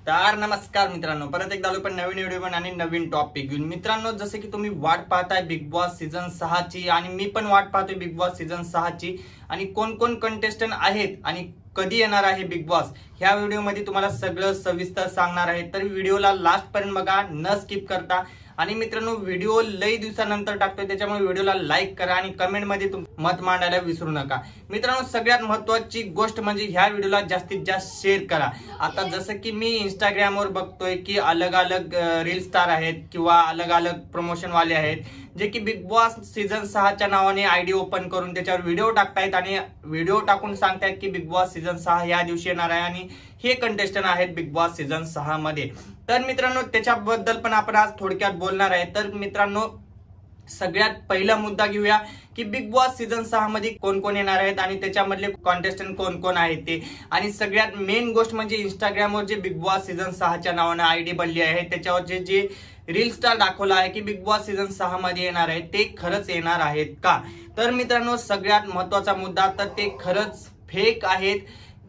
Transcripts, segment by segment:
तर नमस्कार मित्रांनो, परत एकदा आलो पण नवीन व्हिडिओ पण आणि नवीन टॉपिक घेऊन। मित्रांनो, जसे की तुम्ही वाट पाहताय बिग बॉस सीझन 6 ची आणि मी पण वाट पाहतोय बिग बॉस सीझन 6 ची आणि कोण कोण कंटेस्टंट आहेत आणि कधी येणार आहे बिग बॉस, ह्या व्हिडिओ मध्ये तुम्हाला सगळं सविस्तर सांगणार आहे। तर व्हिडिओला लास्ट पर्यंत बघा, न स्किप करता। आणि मित्रांनो, व्हिडिओ लई दिवसानंतर टाकतोय त्याच्यामुळे व्हिडिओला लाईक करा आणि कमेंट मध्ये मत मांडायला विसरू नका। मित्रांनो, सगळ्यात महत्त्वाची गोष्ट म्हणजे ह्या व्हिडिओला जास्तीत जास्त शेअर करा। आता जसं की मी इंस्टाग्रामवर बघतोय की अलग अलग रील स्टार आहेत किंवा अलग अलग प्रमोशन वाले आहेत जे की बिग बॉस सीझन 6 च्या नावाने आयडी ओपन करून त्याच्यावर व्हिडिओ टाकतायत आणि व्हिडिओ टाकून सांगतायत की बिग बॉस सीझन 6 या दिवशी येणार आहे आणि हे कंटेस्टंट आहेत बिग बॉस सीझन 6 मध्ये। तर मित्रांनो, त्याच्याबद्दल पण आपण आज थोडक्यात बोलणार आहे। तर मित्रांनो, सगळ्यात पहिला मुद्दा घेऊया की बिग बॉस सीझन 6 मध्ये कोण कोण येणार आहेत आणि त्याच्यामधले कॉन्टेस्टंट कोण कोण आहेत ते। आणि सगळ्यात मेन गोष्ट म्हणजे इंस्टाग्रामवर जे बिग बॉस सीझन 6 च्या नावाने आयडी बनली आहे त्याच्यावर जे रील स्टार दाखवला आहे की बिग बॉस सीझन 6 मध्ये येणार आहे, ते खरंच येणार आहेत का? तर मित्रांनो, सगळ्यात महत्त्वाचा मुद्दा, तर ते खरंच फेक आहेत।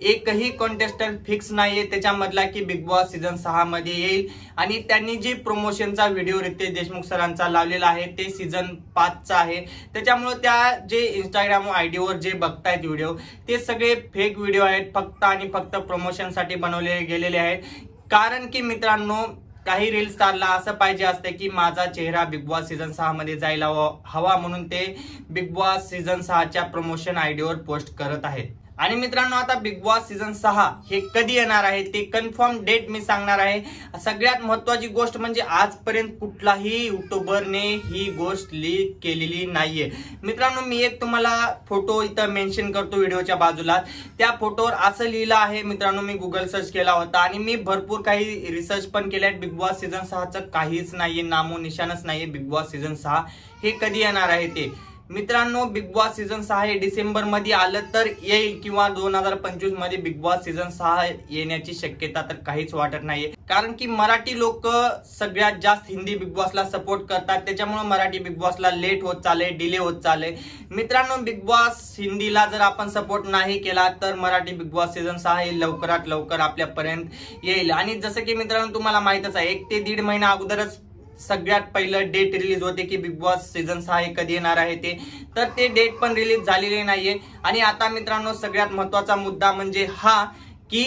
एकही कॉन्टेस्टंट फिक्स नाहीये त्याच्यामधला की बिग बॉस सीझन 6 मध्ये येईल। आणि त्यांनी जे प्रमोशनचा व्हिडिओ रितेश देशमुख सरांचा लावलेला आहे ते सीझन 5 चा आहे। त्याच्यामुळे त्या जे इंस्टाग्राम आयडी वर जे बघतायत व्हिडिओ ते सगळे फेक व्हिडिओ आहेत, फक्त आणि फक्त प्रमोशन साठी बनवले गेलेले आहेत। कारण की मित्रांनो, काही रील स्टारला असं पाहिजे असते की माझा चेहरा बिग बॉस सीझन 6 मध्ये जायला हवा, म्हणून ते बिग बॉस सीझन 6 च्या प्रमोशन आयडीवर पोस्ट करत आहेत। आणि मित्रांनो, आता बिग बॉस सीझन 6 हे कधी येणार आहे ते कन्फर्म डेट मी सांगणार आहे। सगळ्यात महत्त्वाची गोष्ट म्हणजे आजपर्यंत कुठलाही युट्यूबरने ही गोष्ट लीक केलेली नाहीये। मित्रांनो, मी एक तुम्हाला फोटो इथं मेन्शन करतो व्हिडिओच्या बाजूला। त्या फोटोवर असं लिहिलं आहे, मित्रांनो मी गुगल सर्च केला होता आणि मी भरपूर काही रिसर्च पण केले। बिग बॉस सीझन 6 चं काहीच नाहीये, नामो निशाणच नाहीये बिग बॉस सीझन 6 हे कधी येणार आहे ते। मित्रांनो, बिग बॉस सीझन 6 हे डिसेंबर मध्ये आलं तर येईल किंवा 2025 मध्ये बिग बॉस सीझन 6 येण्याची शक्यता तर काहीच वाटत नाहीये। कारण की मराठी लोक सगळ्यात जास्त हिंदी बिग बॉसला सपोर्ट करतात, त्याच्यामुळे मराठी बिग बॉसला लेट होत चालले, डिले होत चालले। मित्रांनो, बिग बॉस हिंदीला जर आपण सपोर्ट नाही केला तर मराठी बिग बॉस सीझन 6 हे लवकरात लवकर आपल्यापर्यंत येईल। आणि जसं की मित्रांनो तुम्हाला माहितच आहे, 1 ते 1.5 महिना अगोदरच सगळ्यात पहिलं डेट रिलीज होते की बिग बॉस सीझन 6 हे कधी येणार आहे ते। तर ते डेट पण रिलीज झालेले नाहीये। आणि आता मित्रांनो, सगळ्यात महत्त्वाचा मुद्दा म्हणजे हा की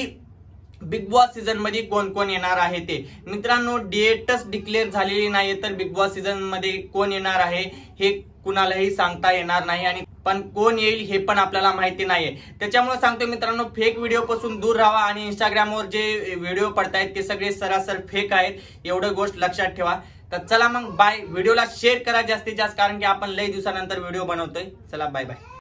बिग बॉस सीझन मध्ये कोण कोण येणार आहे ते। मित्रांनो, डेटच डिक्लेअर झालेली नाहीये, तर बिग बॉस सीझन मध्ये कोण येणार आहे हे कुणालाही सांगता येणार नाही आणि पण कोण येईल हे पण आपल्याला माहिती नाहीये। त्याच्यामुळे सांगतो मित्रांनो, फेक व्हिडिओ पासून दूर राहा आणि इंस्टाग्रामवर जे व्हिडिओ पडतायत ते सगळे सरासर फेक आहेत, एवढं गोष्ट लक्षात ठेवा। तर चला मग बाय, व्हिडिओला शेअर करा जास्तीत जास्त, कारण की आपण लई दिवसानंतर व्हिडिओ बनवतोय। चला बाय बाय।